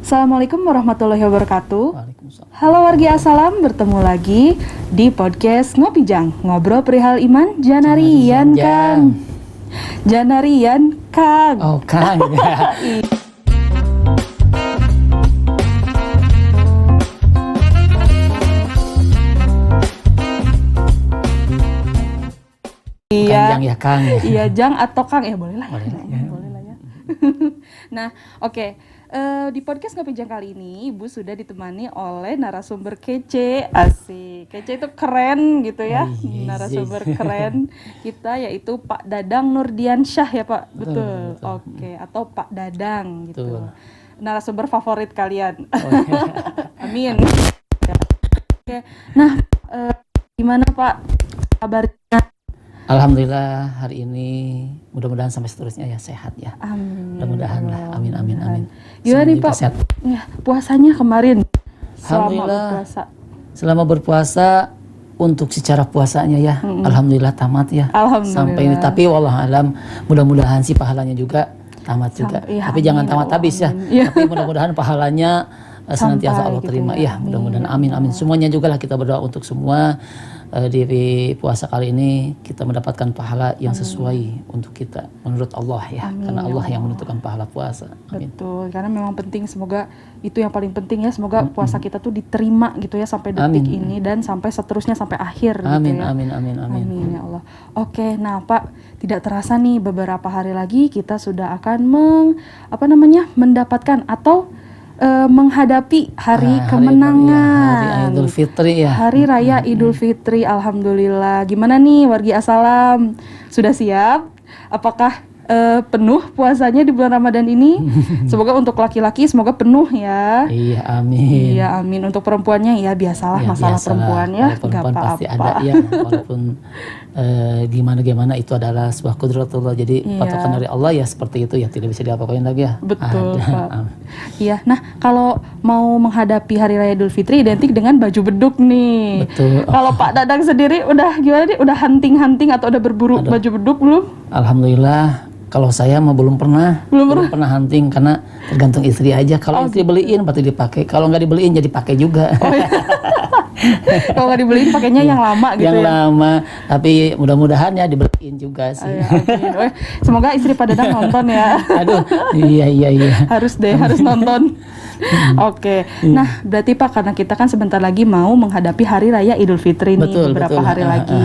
Assalamualaikum warahmatullahi wabarakatuh. Waalaikumsalam. Halo wargi Assalam, bertemu lagi di podcast Ngopi Jang, ngobrol perihal iman Janarian Kang. Janarian Kang. Oh, Kang. Iya. Kang ya, Kang ya. Iya, Jang atau Kang ya boleh lah. Boleh lah, ya. Boleh lah ya. Nah, oke. Di podcast Ngopi Jang kali ini Ibu sudah ditemani oleh narasumber kece. Asik. Kece itu keren gitu ya. Oh, yes, Narasumber yes. keren kita yaitu Pak Dadang Nurdiansyah ya, Pak. Betul. Oke, atau Pak Dadang gitu. Betul. Narasumber favorit kalian. Oh, ya. Amin. Oke. Nah, gimana Pak kabarnya? Alhamdulillah hari ini mudah-mudahan sampai seterusnya ya sehat ya. Amin. Mudah-mudahan lah. Amin. Gimana nih Semoga Pak? sehat. Ya, puasanya kemarin selama Alhamdulillah. berpuasa. Selama berpuasa untuk secara puasanya ya, alhamdulillah tamat ya. Alhamdulillah. Sampai ini tapi wallahu alam mudah-mudahan sih pahalanya juga tamat juga. Iya, Tapi jangan amin, tamat Allah, habis ya. amin. Iya. Tapi mudah-mudahan pahalanya senantiasa Sampai Allah gitu terima. ya. Iya, mudah-mudahan amin. Semuanya juga lah kita berdoa untuk semua di puasa kali ini kita mendapatkan pahala yang sesuai untuk kita menurut Allah ya. Amin, Karena ya Allah yang Allah. menentukan pahala puasa. Amin. Betul, karena memang penting, semoga itu yang paling penting ya, semoga puasa kita tuh diterima gitu ya sampai detik Amin. ini dan sampai seterusnya sampai akhir Amin, gitu ya. amin. Amin ya Allah. Oke, nah Pak, tidak terasa nih beberapa hari lagi kita sudah akan mendapatkan atau menghadapi hari kemenangan. Hari Idul Fitri ya. Hari Raya Idul Fitri, alhamdulillah. Gimana nih wargi Assalam? Sudah siap? Apakah penuh puasanya di bulan Ramadan ini? Semoga untuk laki-laki semoga penuh ya. Iya, amin. Iya, amin. Untuk perempuannya ya biasalah, Ya, masalah biasalah. perempuan ya, Kalau nggak perempuan pasti apa-apa. ada ya, walaupun gimana itu adalah sebuah kudratullah. Jadi Iya. patokan dari Allah ya seperti itu ya, tidak bisa diapa-apain lagi ya. Betul, Ada. Pak. Iya, nah kalau mau menghadapi Hari Raya Idul Fitri identik dengan baju beduk nih. Betul. Kalau Pak Dadang sendiri udah gimana nih? Udah hunting-hunting atau udah berburu baju beduk belum? Alhamdulillah. Kalau saya mah belum pernah hunting karena tergantung istri aja. Kalau istri beliin berarti dipakai. Kalau nggak dibeliin jadi pakai juga. Oh, iya. Kalau nggak dibeliin pakainya yang lama gitu Yang ya. lama, tapi mudah-mudahan ya dibeliin juga sih. Ayo, amin. Weh, semoga istri Pak Dadang nonton ya. Aduh, iya. Harus nonton. Oke. Nah, berarti Pak, karena kita kan sebentar lagi mau menghadapi Hari Raya Idul Fitri nih, beberapa hari lagi.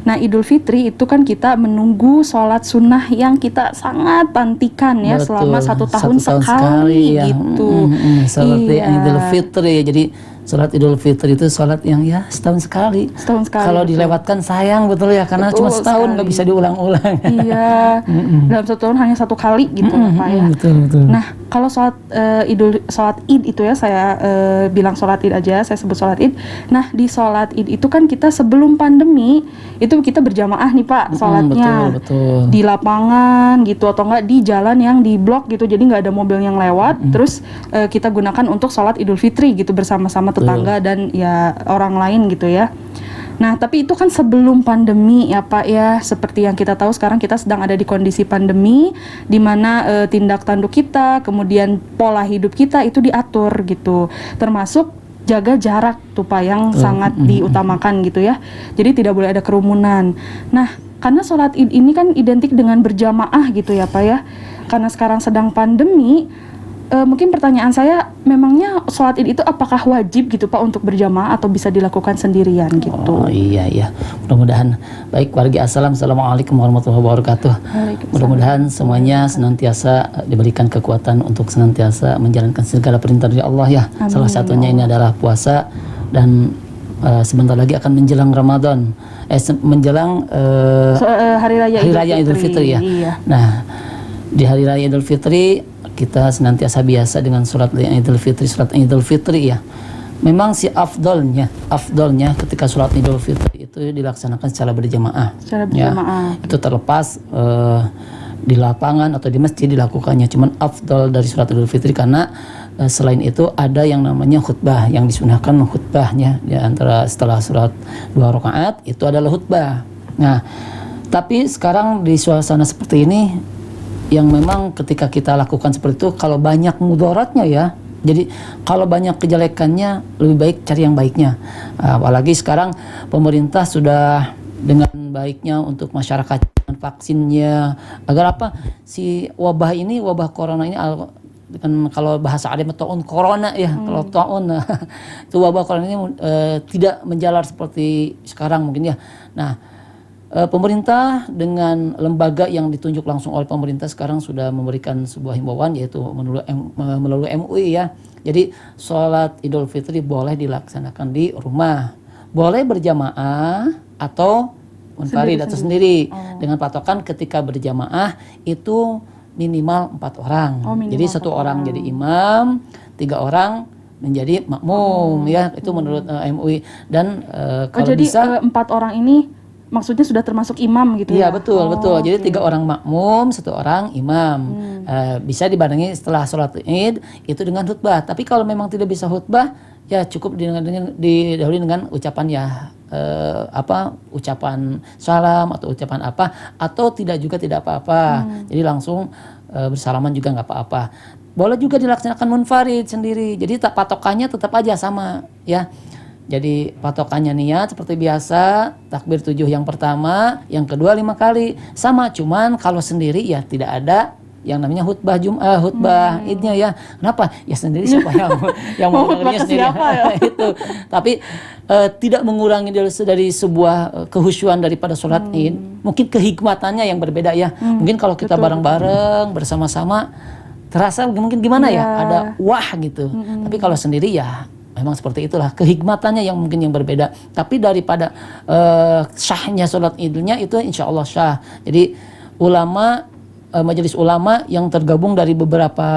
Nah, Idul Fitri itu kan kita menunggu sholat sunnah yang kita sangat nantikan ya. Betul. Selama satu tahun sekali ya. gitu. Sholat Iya. Idul Fitri. Jadi sholat Idul Fitri itu sholat yang ya setahun sekali. Setahun sekali. Kalau betul. dilewatkan sayang betul ya, karena Betul cuma setahun nggak sekali. bisa diulang-ulang. Iya, dalam satu tahun hanya satu kali gitu Pak ya. Betul. Nah, kalau sholat Id itu ya, saya bilang sholat Id aja, saya sebut sholat Id. Nah, di sholat Id itu kan kita sebelum pandemi itu kita berjamaah nih Pak sholatnya. Betul. Di lapangan gitu atau enggak di jalan yang di blok gitu, jadi nggak ada mobil yang lewat. Terus kita gunakan untuk sholat Idul Fitri gitu bersama-sama tetangga dan ya orang lain gitu ya. Nah, tapi itu kan sebelum pandemi ya Pak ya. Seperti yang kita tahu sekarang kita sedang ada di kondisi pandemi di mana tindak tanduk kita, kemudian pola hidup kita itu diatur gitu. Termasuk jaga jarak tuh Pak yang sangat diutamakan gitu ya. Jadi tidak boleh ada kerumunan. Nah, karena sholat Id ini kan identik dengan berjamaah gitu ya Pak ya. Karena sekarang sedang pandemi, mungkin pertanyaan saya, memangnya sholat Id itu apakah wajib gitu Pak untuk berjamaah atau bisa dilakukan sendirian gitu? Oh iya. Mudah-mudahan baik warga Assalam. Assalamualaikum warahmatullahi wabarakatuh. Mudah-mudahan semuanya senantiasa diberikan kekuatan untuk senantiasa menjalankan segala perintah dari Allah ya. Amin, Salah satunya ini adalah puasa dan sebentar lagi akan menjelang Ramadan. Menjelang Hari Raya Idul Fitri ya. Iya. Nah, di Hari Raya Idul Fitri kita senantiasa biasa dengan sholat Idul Fitri ya. Memang si afdolnya ketika sholat Idul Fitri itu dilaksanakan secara berjamaah. Secara berjamaah. Ya, itu terlepas di lapangan atau di masjid dilakukannya. Cuman afdol dari sholat Idul Fitri karena selain itu ada yang namanya khutbah, yang disunahkan khutbahnya di antara setelah sholat 2 rakaat itu adalah khutbah. Nah, tapi sekarang di suasana seperti ini yang memang ketika kita lakukan seperti itu, kalau banyak mudaratnya ya, Jadi kalau banyak kejelekannya, lebih baik cari yang baiknya. Apalagi sekarang pemerintah sudah dengan baiknya untuk masyarakat dengan vaksinnya, agar apa si wabah corona ini kan kalau bahasa Arab taun corona ya, kalau taun itu wabah corona ini tidak menjalar seperti sekarang mungkin ya. Nah, pemerintah dengan lembaga yang ditunjuk langsung oleh pemerintah sekarang sudah memberikan sebuah himbauan, yaitu melalui MUI ya. Jadi sholat Idul Fitri boleh dilaksanakan di rumah, boleh berjamaah atau munfarid atau sendiri. Dengan patokan ketika berjamaah itu minimal 4 orang. Jadi 1 orang jadi imam, 3 orang menjadi makmum ya. Itu menurut MUI. Dan kalau jadi bisa 4 orang ini maksudnya sudah termasuk imam gitu ya? Iya betul. Jadi 3 orang makmum, 1 orang imam. Bisa dibarengi setelah sholat Id itu dengan khutbah. Tapi kalau memang tidak bisa khutbah, ya cukup didahului dengan ucapan ya ucapan salam atau ucapan apa, atau tidak apa-apa. Jadi langsung bersalaman juga nggak apa-apa. Boleh juga dilaksanakan munfarid sendiri. Jadi patokannya tetap aja sama ya. Jadi patokannya niat seperti biasa, takbir 7 yang pertama, yang kedua 5 kali. Sama, cuman kalau sendiri ya tidak ada yang namanya khutbah khutbah Idnya ya. Kenapa? Ya sendiri siapa yang mau khutbahnya sendiri ya? Itu. Tapi tidak mengurangi dari sebuah kehusyuan daripada sholat Id. Mungkin kehikmatannya yang berbeda ya. Mungkin kalau kita bareng-bareng bersama-sama terasa mungkin gimana ya? Ada wah gitu. Tapi kalau sendiri ya memang seperti itulah kehikmatannya yang mungkin yang berbeda. Tapi daripada syahnya sholat Idnya itu insya Allah syah. Jadi ulama, majelis ulama yang tergabung dari beberapa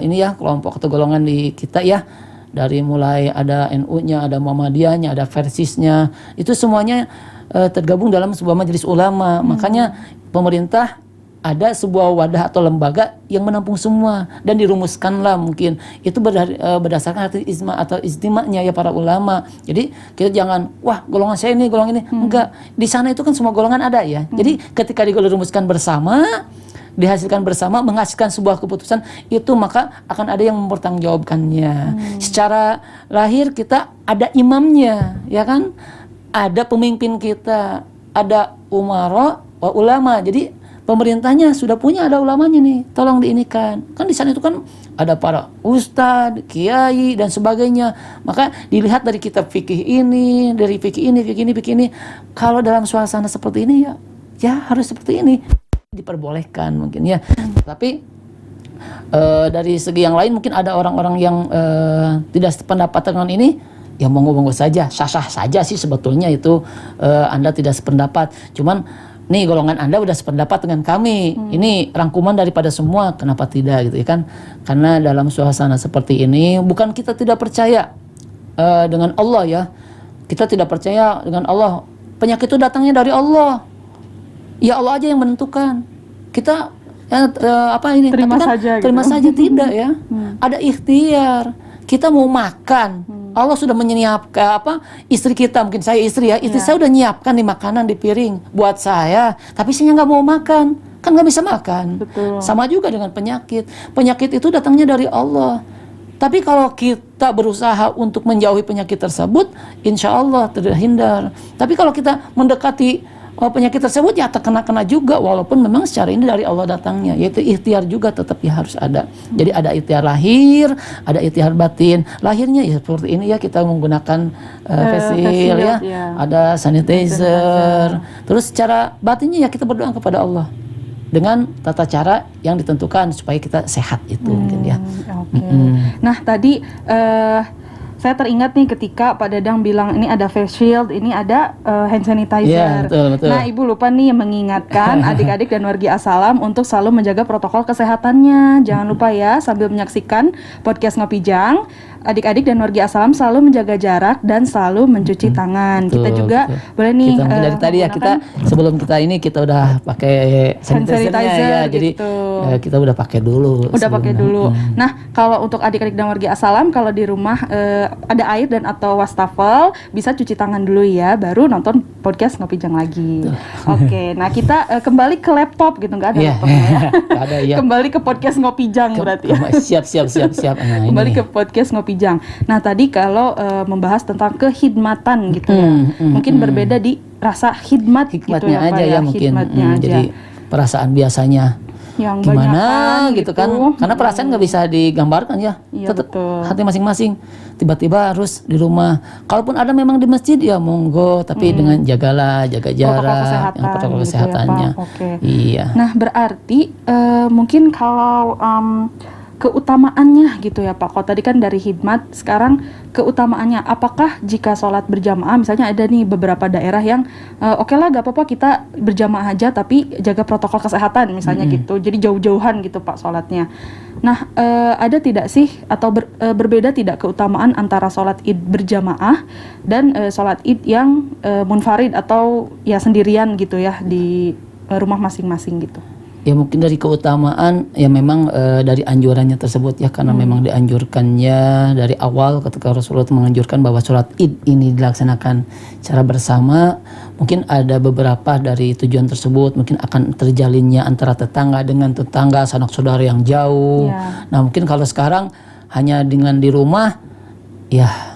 ini ya kelompok atau golongan di kita ya, dari mulai ada NU-nya, ada Muhammadiyahnya, ada Versisnya, itu semuanya tergabung dalam sebuah majelis ulama. Makanya pemerintah ada sebuah wadah atau lembaga yang menampung semua, dan dirumuskanlah mungkin itu berdasarkan hati ijma atau ijtima'nya ya para ulama. Jadi kita jangan wah golongan saya ini, golongan ini. Enggak, di sana itu kan semua golongan ada ya. Jadi ketika dirumuskan bersama, dihasilkan bersama, menghasilkan sebuah keputusan itu, maka akan ada yang mempertanggungjawabkannya. Secara lahir kita ada imamnya ya kan, ada pemimpin kita, ada umara wa ulama. Jadi pemerintahnya sudah punya, ada ulamanya nih, tolong diinikan. Kan di sana itu kan ada para ustadz, kiai dan sebagainya. Maka dilihat dari kitab fikih ini, dari fikih ini. Kalau dalam suasana seperti ini ya harus seperti ini. Diperbolehkan mungkin ya. Tapi dari segi yang lain mungkin ada orang-orang yang tidak sependapat dengan ini. Ya monggo-monggo saja, sah-sah saja sih sebetulnya itu Anda tidak sependapat. Cuman nih golongan Anda udah sependapat dengan kami. Ini rangkuman daripada semua, kenapa tidak gitu ya kan? Karena dalam suasana seperti ini bukan kita tidak percaya dengan Allah ya. Kita tidak percaya dengan Allah. Penyakit itu datangnya dari Allah. Ya Allah aja yang menentukan. Kita terima kan, saja terima gitu. saja tidak ya. Ada ikhtiar. Kita mau makan, Allah sudah menyiapkan istri kita, mungkin saya istri ya, istri saya udah nyiapkan di makanan di piring buat saya, tapi saya nggak mau makan, kan nggak bisa makan. Betul. Sama juga dengan penyakit itu datangnya dari Allah. Tapi kalau kita berusaha untuk menjauhi penyakit tersebut, insya Allah terhindar. Tapi kalau kita mendekati penyakit tersebut ya terkena juga, walaupun memang secara ini dari Allah datangnya, yaitu ikhtiar juga tetap ya harus ada. Jadi ada ikhtiar lahir, ada ikhtiar batin. Lahirnya ya seperti ini ya, kita menggunakan facial ya, ada sanitizer. Terus secara batinnya ya kita berdoa kepada Allah dengan tata cara yang ditentukan supaya kita sehat itu mungkin ya. Nah tadi saya teringat nih ketika Pak Dadang bilang ini ada face shield, ini ada hand sanitizer. Yeah, betul. Nah, Ibu lupa nih mengingatkan adik-adik dan wargi Assalam untuk selalu menjaga protokol kesehatannya. Jangan lupa ya, sambil menyaksikan podcast Ngopi Jang, adik-adik dan wargi Assalam selalu menjaga jarak dan selalu mencuci tangan. Betul, Kita juga betul. boleh nih Kita mungkin dari tadi ya kita sebelum kita ini kita udah pakai sanitizer ya, jadi gitu. kita udah pakai dulu. Udah pakai sebelumnya. dulu. Nah, kalau untuk adik-adik dan wargi Assalam, kalau di rumah ada air dan atau wastafel, bisa cuci tangan dulu ya, baru nonton podcast Ngopi Jang lagi. Oke, nah kita kembali ke laptop gitu, nggak ada Iya. laptopnya ya. Nggak ada ya. Kembali ke podcast Ngopi Jang berarti ya. Siap. Nah, Kembali ini. ke podcast Ngopi Jang. Nah, tadi kalau membahas tentang kehidmatan gitu ya, mungkin berbeda di rasa hikmat gitu Hikmatnya ya, Pak aja ya mungkin. Hikmatnya aja. Jadi perasaan biasanya Yang gimana banyakan gitu kan, karena perasaan nggak bisa digambarkan ya. Iya, Tetap betul. hati masing-masing. Tiba-tiba harus di rumah. Kalaupun ada memang di masjid ya monggo, tapi dengan jaga jarak, yang protokol gitu ya, kesehatannya. Pak. Oke. Iya. Nah, berarti mungkin kalau keutamaannya gitu ya Pak. Kalau tadi kan dari hikmat, sekarang keutamaannya. Apakah jika sholat berjamaah, misalnya ada nih beberapa daerah yang oke lah gak apa-apa kita berjamaah aja tapi jaga protokol kesehatan misalnya gitu. Jadi jauh-jauhan gitu Pak sholatnya. Nah, ada tidak sih atau berbeda tidak keutamaan antara sholat id berjamaah dan sholat id yang munfarid atau ya sendirian gitu ya di rumah masing-masing gitu? Ya mungkin dari keutamaan ya memang dari anjurannya tersebut ya, karena memang dianjurkannya dari awal ketika Rasulullah itu menganjurkan bahwa sholat id ini dilaksanakan secara bersama. Mungkin ada beberapa dari tujuan tersebut, mungkin akan terjalinnya antara tetangga dengan tetangga, sanak saudara yang jauh. Nah mungkin kalau sekarang hanya dengan di rumah ya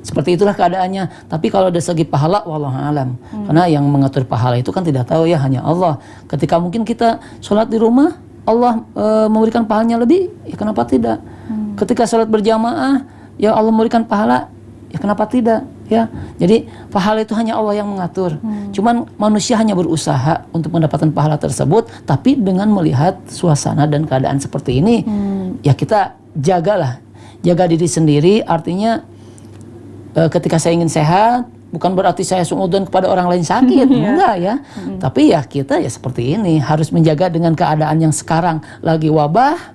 seperti itulah keadaannya. Tapi kalau dari segi pahala, wallahu alam. Karena yang mengatur pahala itu kan tidak tahu ya, hanya Allah. Ketika mungkin kita sholat di rumah, Allah memberikan pahalanya lebih, ya kenapa tidak? Ketika sholat berjamaah, ya Allah memberikan pahala, ya kenapa tidak? Ya, jadi pahala itu hanya Allah yang mengatur. Cuman manusia hanya berusaha untuk mendapatkan pahala tersebut, tapi dengan melihat suasana dan keadaan seperti ini, ya kita jagalah, jaga diri sendiri. Artinya ketika saya ingin sehat, bukan berarti saya suudzon kepada orang lain sakit, enggak ya. Tapi ya kita ya seperti ini, harus menjaga dengan keadaan yang sekarang lagi wabah.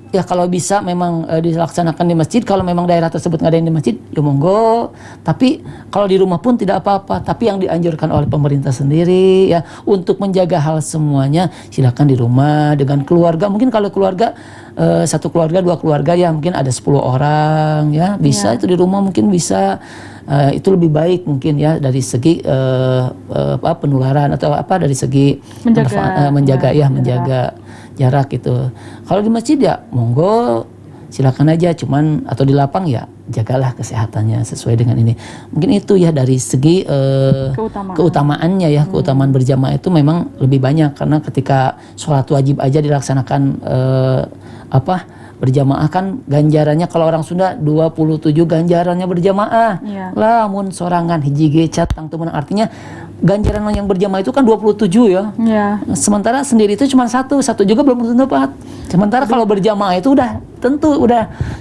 Ya kalau bisa memang dilaksanakan di masjid. Kalau memang daerah tersebut nggak ada yang di masjid, ya monggo. Tapi kalau di rumah pun tidak apa-apa. Tapi yang dianjurkan oleh pemerintah sendiri ya untuk menjaga hal semuanya, silakan di rumah dengan keluarga. Mungkin kalau keluarga satu keluarga, dua keluarga ya mungkin ada 10 orang ya bisa itu di rumah mungkin bisa. Itu lebih baik mungkin ya dari segi penularan atau dari segi menjaga jarak gitu. Kalau di masjid ya monggo silakan aja, cuman atau di lapang ya jagalah kesehatannya sesuai dengan ini. Mungkin itu ya dari segi keutamaannya ya. Keutamaan berjamaah itu memang lebih banyak karena ketika sholat wajib aja dilaksanakan berjamaah kan ganjarannya kalau orang Sunda 27 ganjarannya berjamaah. Lamun sorangan hiji gecat tang temenang, artinya ganjaran yang berjamaah itu kan 27 ya. Sementara sendiri itu cuma satu juga belum tentu dapat. Sementara kalau berjamaah itu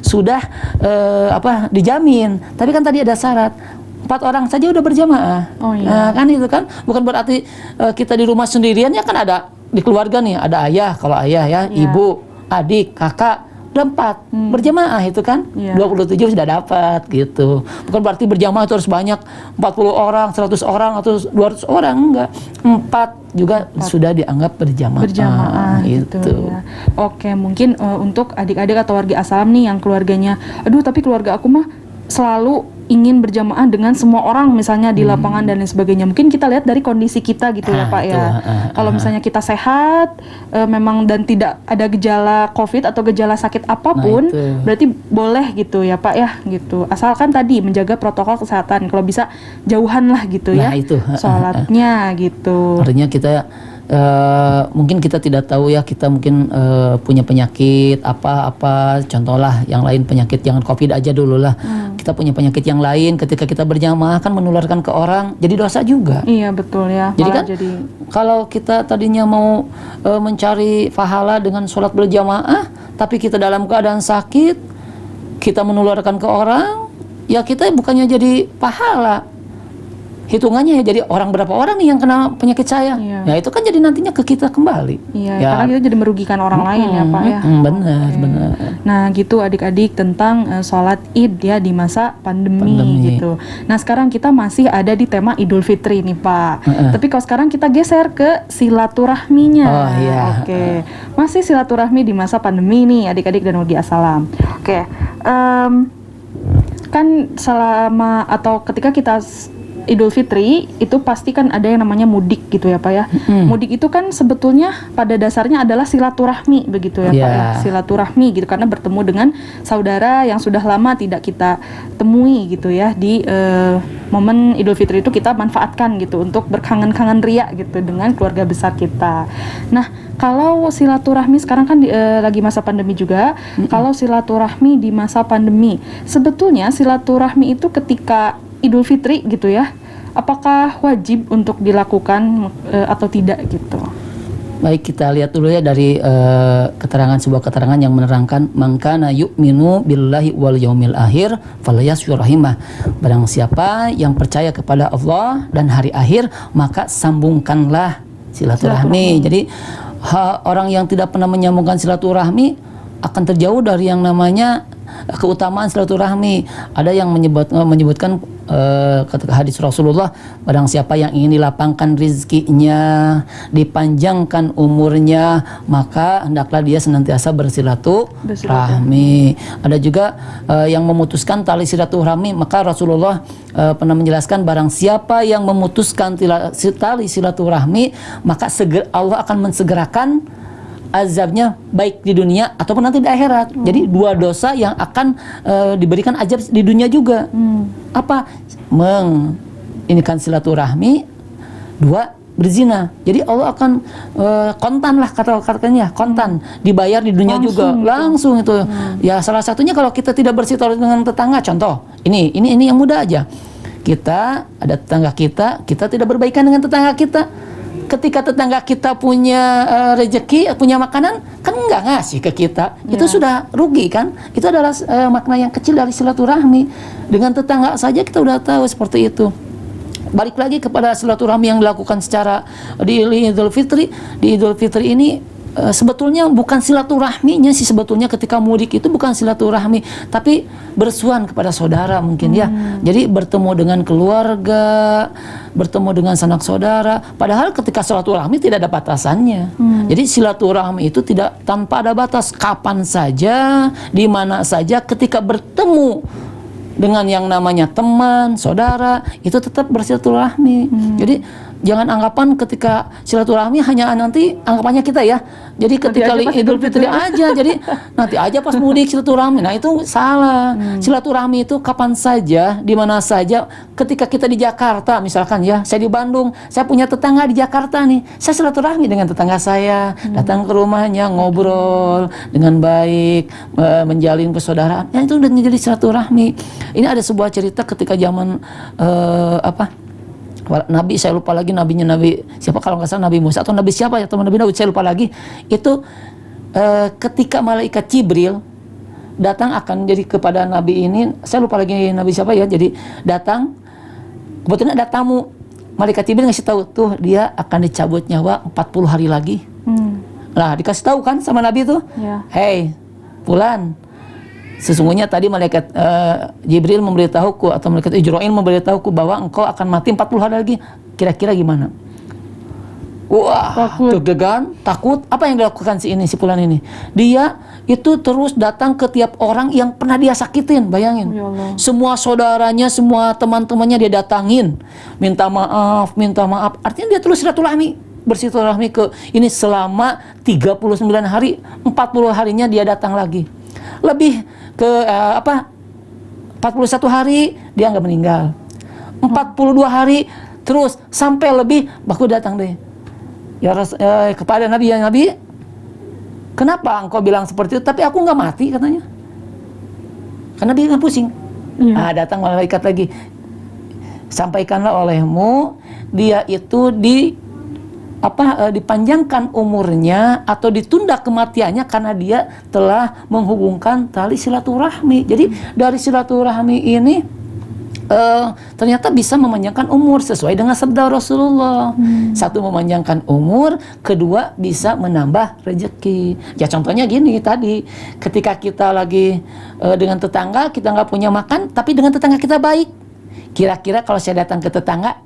sudah dijamin. Tapi kan tadi ada syarat 4 orang saja udah berjamaah. Nah, kan itu kan bukan berarti kita di rumah sendirian ya, kan ada di keluarga nih, ada ayah, kalau ayah ya, ibu, adik, kakak, udah 4 berjamaah itu kan 27 sudah dapat gitu. Bukan berarti berjamaah itu harus banyak 40 orang, 100 orang atau 200 orang, enggak. 4 juga sudah dianggap berjamaah gitu ya. Oke, mungkin untuk adik-adik atau warga Assalam nih yang keluarganya, aduh tapi keluarga aku mah selalu ingin berjamaah dengan semua orang misalnya di lapangan dan lain sebagainya. Mungkin kita lihat dari kondisi kita gitu ya Pak ya. Kalau misalnya kita sehat memang dan tidak ada gejala COVID atau gejala sakit apapun, berarti boleh gitu ya Pak ya gitu. Asalkan tadi menjaga protokol kesehatan. Kalau bisa jauhan lah gitu ya. Sholatnya gitu. Artinya kita mungkin kita tidak tahu ya, kita mungkin punya penyakit apa contohlah yang lain, penyakit jangan COVID aja dulu lah. Kita punya penyakit yang lain, ketika kita berjamaah kan menularkan ke orang, jadi dosa juga. Iya betul ya. Jadi kan kalau kita tadinya mau mencari pahala dengan sholat berjamaah, tapi kita dalam keadaan sakit, kita menularkan ke orang, ya kita bukannya jadi pahala, hitungannya ya jadi orang berapa orang nih yang kena penyakit saya. Iya. Ya itu kan jadi nantinya ke kita kembali. Iya, Ya. karena kita jadi merugikan orang lain ya Pak ya. Benar, Oke. benar. Nah gitu adik-adik tentang sholat id ya di masa pandemi gitu. Nah sekarang kita masih ada di tema Idul Fitri nih Pak. Tapi kalau sekarang kita geser ke silaturahminya. Oh, iya. Oke, masih silaturahmi di masa pandemi nih adik-adik dan Wagi Assalam. Oke, kan selama atau ketika kita Idul Fitri itu pasti kan ada yang namanya mudik gitu ya Pak ya. Mudik itu kan sebetulnya pada dasarnya adalah silaturahmi begitu ya Pak ya. Silaturahmi gitu karena bertemu dengan saudara yang sudah lama tidak kita temui gitu ya di momen Idul Fitri itu kita manfaatkan gitu untuk berkangen-kangen ria gitu dengan keluarga besar kita. Nah, kalau silaturahmi sekarang kan lagi masa pandemi juga. Kalau silaturahmi di masa pandemi, sebetulnya silaturahmi itu ketika Idul Fitri gitu ya, apakah wajib untuk dilakukan atau tidak gitu? Baik, kita lihat dulu ya dari sebuah keterangan yang menerangkan mangkana yu'minu billahi wal yaumil akhir falyasfir rahimah. Barang siapa yang percaya kepada Allah dan hari akhir, maka sambungkanlah silaturahmi. Jadi orang yang tidak pernah menyambungkan silaturahmi akan terjauh dari yang namanya keutamaan silaturahmi. Ada yang menyebutkan kata hadis Rasulullah, barang siapa yang ingin dilapangkan rizkinya, dipanjangkan umurnya, maka hendaklah dia senantiasa bersilaturahmi. Ada juga yang memutuskan tali silaturahmi, maka Rasulullah pernah menjelaskan barang siapa yang memutuskan tali silaturahmi, maka Allah akan mensegerakan azabnya baik di dunia ataupun nanti di akhirat. Jadi dua dosa yang akan diberikan azab di dunia juga. Apa? Inikan silaturahmi, dua berzina. Jadi Allah akan kontan lah kata-katanya, kontan dibayar di dunia langsung itu. Ya salah satunya kalau kita tidak bersilaturahmi dengan tetangga, contoh ini yang mudah aja. Kita ada tetangga kita tidak berbaikan dengan tetangga kita. Ketika tetangga kita punya rezeki, punya makanan, kan nggak ngasih ke kita, itu sudah rugi kan? Itu adalah makna yang kecil dari silaturahmi. Dengan tetangga saja kita udah tahu seperti itu. Balik lagi kepada silaturahmi yang dilakukan secara di Idul Fitri. Di Idul Fitri ini sebetulnya bukan silaturahminya sih, sebetulnya ketika mudik itu bukan silaturahmi, tapi bersuan kepada saudara mungkin ya. Jadi bertemu dengan keluarga, bertemu dengan sanak saudara. Padahal ketika silaturahmi tidak ada batasannya. Jadi silaturahmi itu tidak tanpa ada batas, kapan saja, di mana saja, ketika bertemu dengan yang namanya teman, saudara, itu tetap bersilaturahmi. Jadi jangan anggapan ketika silaturahmi hanya nanti anggapannya kita ya. Jadi ketika Idul Fitri aja, jadi nanti aja pas mudik silaturahmi. Nah itu salah. Silaturahmi itu kapan saja, di mana saja. Ketika kita di Jakarta misalkan ya, saya di Bandung, saya punya tetangga di Jakarta nih, saya silaturahmi dengan tetangga saya, datang ke rumahnya, ngobrol dengan baik, menjalin persaudaraan. Ya itu udah menjadi silaturahmi. Ini ada sebuah cerita ketika zaman Nabi, saya lupa lagi nabinya, Nabi siapa, kalau nggak salah Nabi Musa atau Nabi siapa ya, teman Nabi Daud, saya lupa lagi. Itu ketika malaikat Jibril datang akan jadi kepada Nabi ini, saya lupa lagi Nabi siapa ya, jadi datang, kebetulan ada tamu, malaikat Jibril ngasih tahu tuh dia akan dicabut nyawa 40 hari lagi. Nah dikasih tahu kan sama Nabi tuh, hey Fulan, sesungguhnya tadi malaikat Jibril memberitahuku atau malaikat Ijrail memberitahuku bahwa engkau akan mati 40 hari lagi. Kira-kira gimana? Wah, deg-degan, takut. Apa yang dilakukan si Fulan ini? Dia itu terus datang ke tiap orang yang pernah dia sakitin. Bayangin. Ya Allah. Semua saudaranya, semua teman-temannya dia datangin. Minta maaf. Artinya dia terus bersilaturahmi ke ini selama 39 hari. 40 harinya dia datang lagi. Lebih ke 41 hari dia nggak meninggal, 42 hari terus sampai lebih baku datang deh ya kepada Nabi, ya Nabi, kenapa engkau bilang seperti itu tapi aku nggak mati katanya, karena dia kan pusing. Datang malaikat lagi, sampaikanlah olehmu dia itu dipanjangkan umurnya atau ditunda kematiannya karena dia telah menghubungkan tali silaturahmi. Jadi dari silaturahmi ini ternyata bisa memanjangkan umur sesuai dengan sabda Rasulullah. Satu, memanjangkan umur, kedua bisa menambah rezeki. Ya contohnya gini tadi, ketika kita lagi dengan tetangga, kita nggak punya makan, tapi dengan tetangga kita baik. Kira-kira kalau saya datang ke tetangga,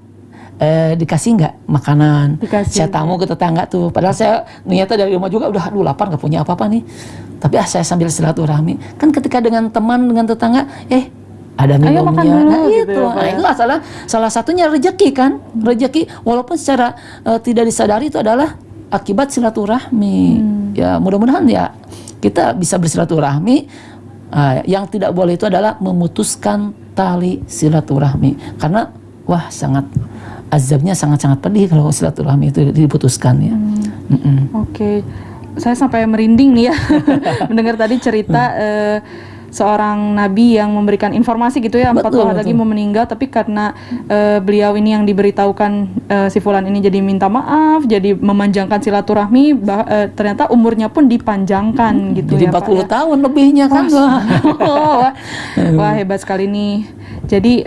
dikasih nggak makanan? Dikasih. Saya tamu ke tetangga tuh, padahal saya niatnya dari rumah juga udah aduh lapar nggak punya apa-apa nih, tapi saya sambil silaturahmi. Kan ketika dengan teman, dengan tetangga, ada Ayo makan minumnya, dulu, nah gitu itu, ya, Pak, nah ya. itu salah satunya rezeki kan, rezeki walaupun secara tidak disadari itu adalah akibat silaturahmi. Ya mudah-mudahan ya kita bisa bersilaturahmi. Yang tidak boleh itu adalah memutuskan tali silaturahmi, karena wah azabnya sangat-sangat pedih kalau silaturahmi itu diputuskan ya. Oke. Saya sampai merinding nih ya mendengar tadi cerita seorang nabi yang memberikan informasi gitu ya, 40 hari lagi mau meninggal, tapi karena beliau ini yang diberitahukan si fulan ini jadi minta maaf, jadi memanjangkan silaturahmi, ternyata umurnya pun dipanjangkan gitu jadi ya, 40 Pak, ya. tahun lebihnya kan. Wah, hebat sekali nih. Jadi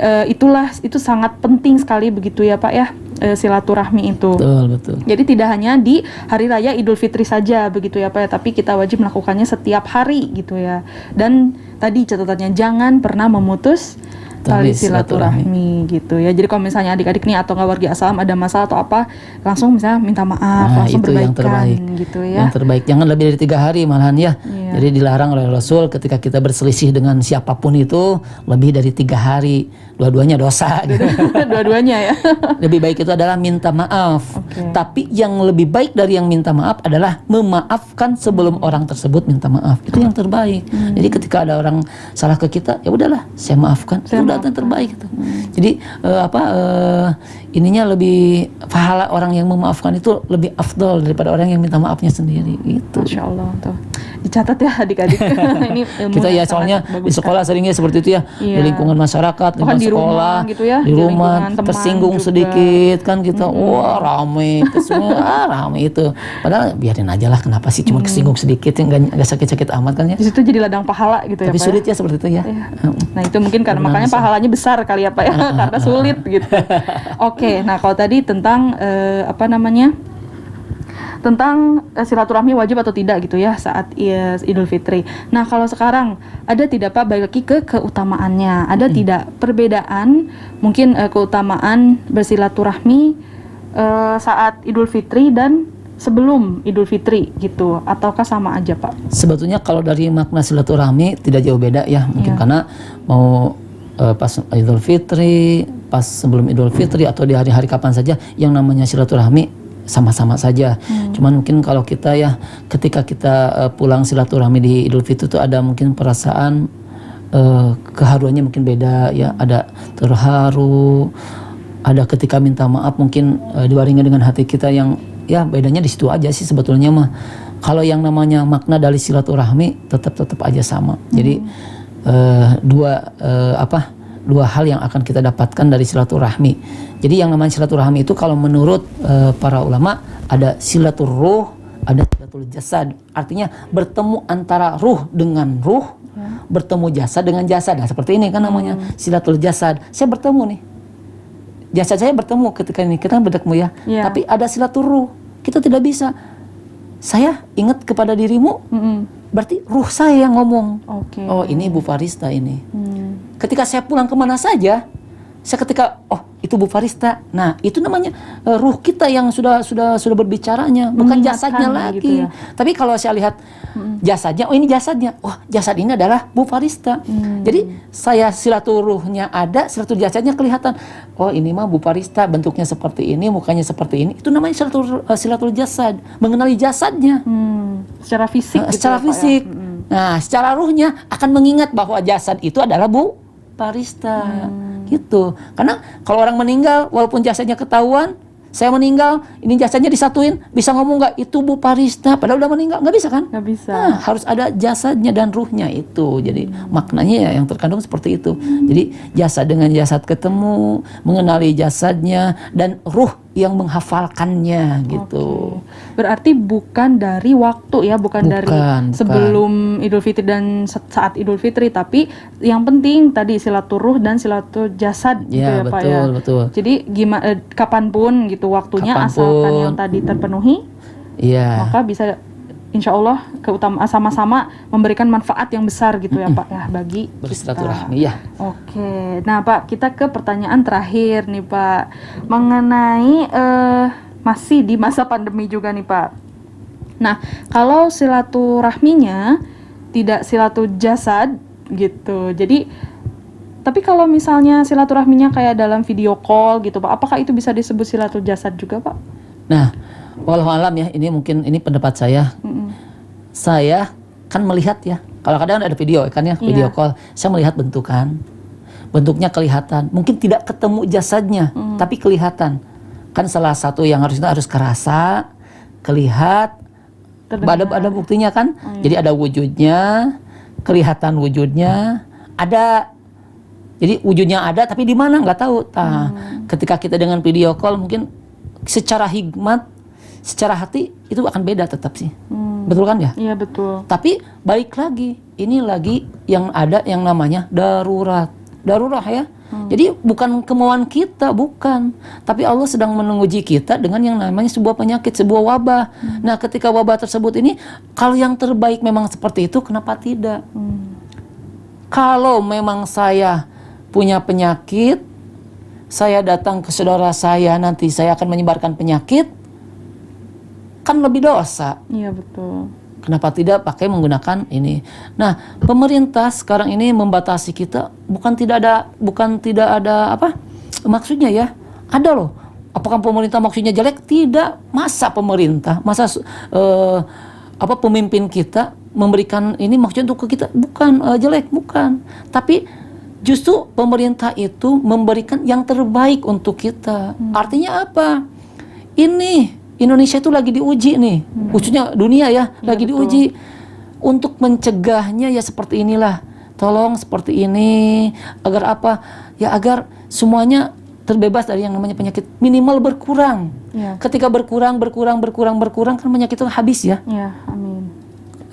itu sangat penting sekali begitu ya Pak ya, silaturahmi itu. Betul. Jadi tidak hanya di hari raya Idul Fitri saja begitu ya Pak ya, tapi kita wajib melakukannya setiap hari gitu ya. Dan tadi catatannya jangan pernah memutus tali silaturahmi gitu ya. Jadi kalau misalnya adik-adik nih atau nggak warga asam ada masalah atau apa, langsung misalnya minta maaf, langsung itu berbaikan yang terbaik gitu ya. Yang terbaik, jangan lebih dari 3 hari malahan ya. Jadi dilarang oleh Rasul ketika kita berselisih dengan siapapun itu lebih dari 3 hari. Dua-duanya dosa gitu. Dua-duanya ya. Lebih baik itu adalah minta maaf. Tapi yang lebih baik dari yang minta maaf adalah memaafkan sebelum orang tersebut minta maaf. Itu yang terbaik. Jadi ketika ada orang salah ke kita, ya udahlah, saya maafkan. Itu udah yang terbaik itu. Jadi ininya lebih, pahala orang yang memaafkan itu lebih afdol daripada orang yang minta maafnya sendiri gitu. Masya Allah tuh. Dicatat ya adik-adik. Ini ilmu Kita ya soalnya di sekolah seringnya seperti itu ya. Di lingkungan masyarakat, lingkungan di sekolah, rumah gitu ya, di rumah lingkungan teman tersinggung juga sedikit kan kita, wah rame itu semua, rame itu. Padahal biarin aja lah, kenapa sih cuma kesinggung sedikit, nggak sakit-sakit amat kan ya. Di situ jadi ladang pahala gitu. Tapi ya Pak sulit ya seperti itu ya. Nah itu mungkin karena makanya pahalanya besar kali ya Pak ya, karena sulit gitu. Oke, nah kalau tadi tentang tentang silaturahmi wajib atau tidak gitu ya saat Idul Fitri. Nah kalau sekarang ada tidak Pak, balik lagi ke keutamaannya, ada tidak perbedaan mungkin keutamaan bersilaturahmi saat Idul Fitri dan sebelum Idul Fitri gitu, ataukah sama aja Pak? Sebetulnya kalau dari makna silaturahmi tidak jauh beda ya, mungkin karena mau pas Idul Fitri, pas sebelum Idul Fitri atau di hari-hari kapan saja, yang namanya silaturahmi sama-sama saja. Cuman mungkin kalau kita ya ketika kita pulang silaturahmi di Idul Fitri itu ada mungkin perasaan keharuannya mungkin beda ya, ada terharu, ada ketika minta maaf mungkin dibarengi dengan hati kita yang ya bedanya di situ aja sih sebetulnya mah. Kalau yang namanya makna dari silaturahmi tetap aja sama. Jadi dua hal yang akan kita dapatkan dari silaturahmi. Jadi yang namanya silaturahmi itu kalau menurut para ulama ada silatur ruh, ada silatul jasad. Artinya bertemu antara ruh dengan ruh, bertemu jasad dengan jasad. Nah, seperti ini kan namanya silatul jasad. Saya bertemu nih. Jasad saya bertemu ketika ini, kita bertemu ya. Tapi ada silatur ruh. Kita tidak bisa. Saya ingat kepada dirimu, berarti ruh saya yang ngomong. Oh ini Bu Farista ini. Ketika saya pulang kemana saja, saya ketika itu Bu Farista. Nah itu namanya ruh kita yang sudah berbicaranya, bukan jasadnya lagi. Gitu ya. Tapi kalau saya lihat jasadnya, ini jasadnya. Jasad ini adalah Bu Farista. Jadi saya silaturruhnya ada, silatur jasadnya kelihatan. Ini mah Bu Farista, bentuknya seperti ini, mukanya seperti ini. Itu namanya silatur jasad, mengenali jasadnya. Secara fisik. Secara fisik. Nah, secara ruhnya akan mengingat bahwa jasad itu adalah Bu Farista. Gitu. Karena kalau orang meninggal, walaupun jasadnya ketahuan, saya meninggal, ini jasadnya disatuin, bisa ngomong nggak itu Bu Farista, padahal udah meninggal, nggak bisa kan? Nggak bisa. Nah, harus ada jasadnya dan ruhnya itu. Jadi maknanya ya yang terkandung seperti itu. Jadi jasad dengan jasad ketemu, mengenali jasadnya, dan ruh yang menghafalkannya gitu. Oke. Berarti bukan dari waktu ya, bukan dari sebelum Idul Fitri dan saat Idul Fitri, tapi yang penting tadi silaturruh dan silatujasad gitu ya Pak ya. Betul. Jadi gimana kapanpun gitu waktunya asalkan yang tadi terpenuhi, maka bisa insya Allah sama-sama memberikan manfaat yang besar gitu ya Pak ya bagi bersilaturahmi ya. Oke, nah Pak, kita ke pertanyaan terakhir nih Pak, mengenai masih di masa pandemi juga nih Pak. Nah, kalau silaturahminya tidak silatujasad gitu, jadi tapi kalau misalnya silaturahminya kayak dalam video call gitu Pak, apakah itu bisa disebut silatujasad juga Pak? Nah, walau alam ya, ini pendapat saya. Saya kan melihat ya, kalau kadang ada video kan ya, video call, saya melihat bentuknya kelihatan. Mungkin tidak ketemu jasadnya, tapi kelihatan. Kan salah satu yang harus kerasa, kelihat, ada buktinya kan. Jadi ada wujudnya, kelihatan wujudnya, ada. Jadi wujudnya ada, tapi di mana nggak tahu. Ketika kita dengan video call mungkin secara hikmat, secara hati itu akan beda tetap sih. Betul kan ya? Iya betul. Tapi balik lagi, ini lagi yang ada yang namanya darurat ya. Jadi bukan kemauan kita, bukan. Tapi Allah sedang menguji kita dengan yang namanya sebuah penyakit, sebuah wabah. Nah, ketika wabah tersebut ini, kalau yang terbaik memang seperti itu, kenapa tidak? Kalau memang saya punya penyakit, saya datang ke saudara saya, nanti saya akan menyebarkan penyakit, kan lebih dosa. Iya betul. Kenapa tidak pakai menggunakan ini? Nah, pemerintah sekarang ini membatasi kita, bukan tidak ada apa maksudnya ya? Ada loh. Apakah pemerintah maksudnya jelek? Tidak. Masa pemimpin kita memberikan ini maksudnya untuk kita bukan jelek, bukan. Tapi justru pemerintah itu memberikan yang terbaik untuk kita. Artinya apa? Ini Indonesia itu lagi diuji nih, khususnya dunia ya, lagi diuji. Untuk mencegahnya ya seperti inilah. Tolong seperti ini, agar apa? Ya agar semuanya terbebas dari yang namanya penyakit, minimal berkurang. Ketika berkurang kan penyakit itu habis ya. Amin.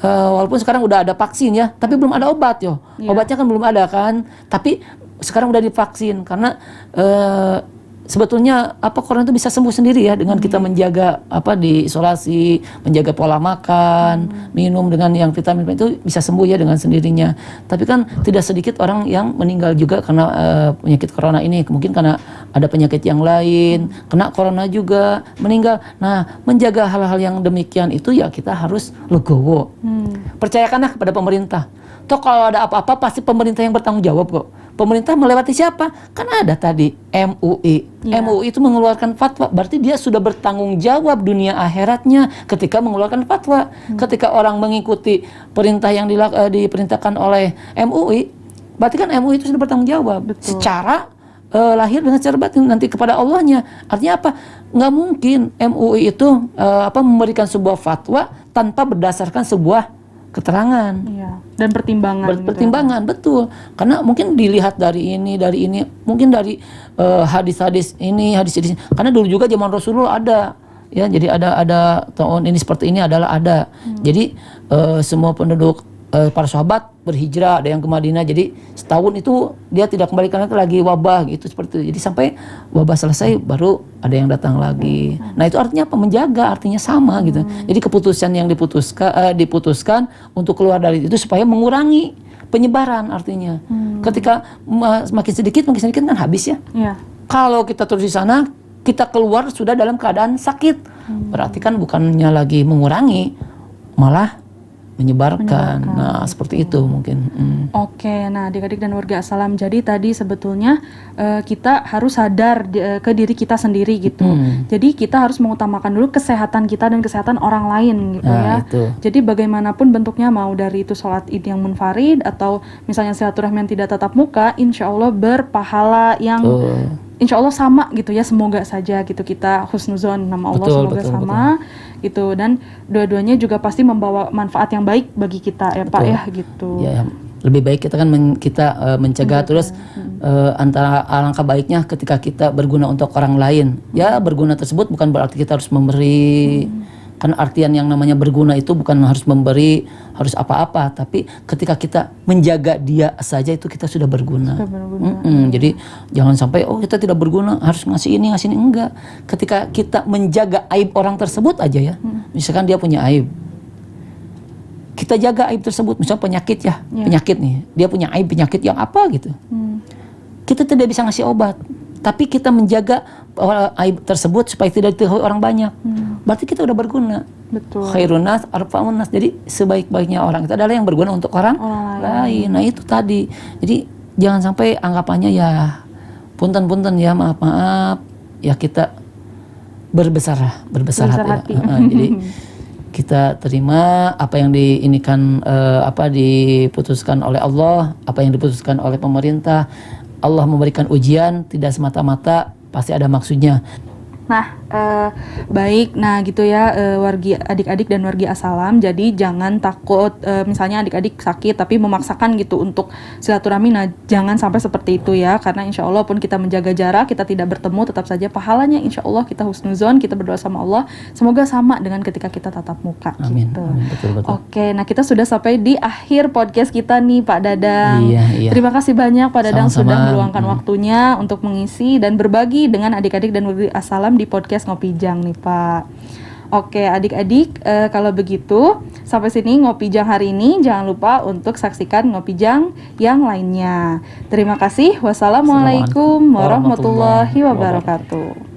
Walaupun sekarang udah ada vaksin ya, tapi belum ada obat yo. Obatnya kan belum ada kan, tapi sekarang udah divaksin karena sebetulnya corona itu bisa sembuh sendiri ya dengan kita menjaga diisolasi, menjaga pola makan, minum dengan yang vitamin itu bisa sembuh ya dengan sendirinya. Tapi kan tidak sedikit orang yang meninggal juga karena penyakit corona ini, mungkin karena ada penyakit yang lain, kena corona juga meninggal. Nah, menjaga hal-hal yang demikian itu ya kita harus legowo. Percayakanlah kepada pemerintah. Toh kalau ada apa-apa pasti pemerintah yang bertanggung jawab kok. Pemerintah melewati siapa? Kan ada tadi MUI. MUI itu mengeluarkan fatwa, berarti dia sudah bertanggung jawab dunia akhiratnya ketika mengeluarkan fatwa. Ketika orang mengikuti perintah yang diperintahkan oleh MUI, berarti kan MUI itu sudah bertanggung jawab. Betul. Secara lahir dengan secara batin nanti kepada Allahnya. Artinya apa? Nggak mungkin MUI itu memberikan sebuah fatwa tanpa berdasarkan sebuah keterangan dan pertimbangan betul, karena mungkin dilihat dari ini mungkin dari hadis-hadis ini karena dulu juga zaman Rasulullah ada ya, jadi ada tahun ini seperti ini adalah ada. Jadi semua penduduk para sahabat berhijrah, ada yang ke Madinah, jadi setahun itu dia tidak kembali karena lagi wabah gitu seperti itu. Jadi sampai wabah selesai baru ada yang datang lagi. Nah, itu artinya apa? Menjaga, artinya sama gitu. Jadi keputusan yang diputuskan untuk keluar dari itu supaya mengurangi penyebaran artinya. Ketika makin sedikit kan habis ya. Kalau kita terus di sana, kita keluar sudah dalam keadaan sakit. Berarti kan bukannya lagi mengurangi, malah menyebarkan. Nah, seperti itu mungkin. Oke, nah adik-adik dan warga Assalam, jadi tadi sebetulnya kita harus sadar ke diri kita sendiri gitu. Jadi kita harus mengutamakan dulu kesehatan kita dan kesehatan orang lain gitu ya. Itu. Jadi bagaimanapun bentuknya, mau dari itu sholat id yang munfarid atau misalnya silaturahmi yang tidak tatap muka, insya Allah berpahala yang insya Allah sama gitu ya, semoga saja gitu, kita husnuzon nama Allah, semoga sama gitu, dan dua-duanya juga pasti membawa manfaat yang baik bagi kita ya Pak ya gitu. Ya, lebih baik kita kan mencegah terus antara alangkah baiknya ketika kita berguna untuk orang lain. Ya, berguna tersebut bukan berarti kita harus memberi. Kan artian yang namanya berguna itu bukan harus memberi, harus apa-apa, tapi ketika kita menjaga dia saja itu kita sudah berguna. Jadi jangan sampai kita tidak berguna, harus ngasih ini enggak. Ketika kita menjaga aib orang tersebut aja ya. Misalkan dia punya aib. Kita jaga aib tersebut, misalnya penyakit ya. Penyakit nih. Dia punya aib penyakit yang apa gitu. Kita tidak bisa ngasih obat, tapi kita menjaga aib tersebut supaya tidak diketahui orang banyak. Berarti kita udah berguna. Betul. Khairun nas arfa'un nas. Jadi sebaik-baiknya orang itu adalah yang berguna untuk orang lain. Nah itu tadi. Jadi jangan sampai anggapannya ya punten-punten ya, maaf ya, kita berbesar hati. Jadi kita terima apa yang diputuskan oleh Allah, apa yang diputuskan oleh pemerintah. Allah memberikan ujian tidak semata-mata, pasti ada maksudnya. Nah, baik. Nah, gitu ya, wargi adik-adik dan wargi Assalam. Jadi jangan takut, misalnya adik-adik sakit tapi memaksakan gitu untuk silaturahmi. Nah, jangan sampai seperti itu ya, karena insya Allah pun kita menjaga jarak, kita tidak bertemu, tetap saja pahalanya insya Allah kita husnuzon, kita berdoa sama Allah. Semoga sama dengan ketika kita tatap muka. Amin. Gitu. Amin. Betul. Oke, nah kita sudah sampai di akhir podcast kita nih, Pak Dadang. Iya. Terima kasih banyak Pak Dadang Sama-sama. sudah meluangkan waktunya untuk mengisi dan berbagi dengan adik-adik dan wargi Assalam di podcast Ngopi Jang nih Pak. Oke adik-adik, kalau begitu sampai sini Ngopi Jang hari ini. Jangan lupa untuk saksikan Ngopi Jang yang lainnya. Terima kasih. Wassalamualaikum warahmatullahi wabarakatuh.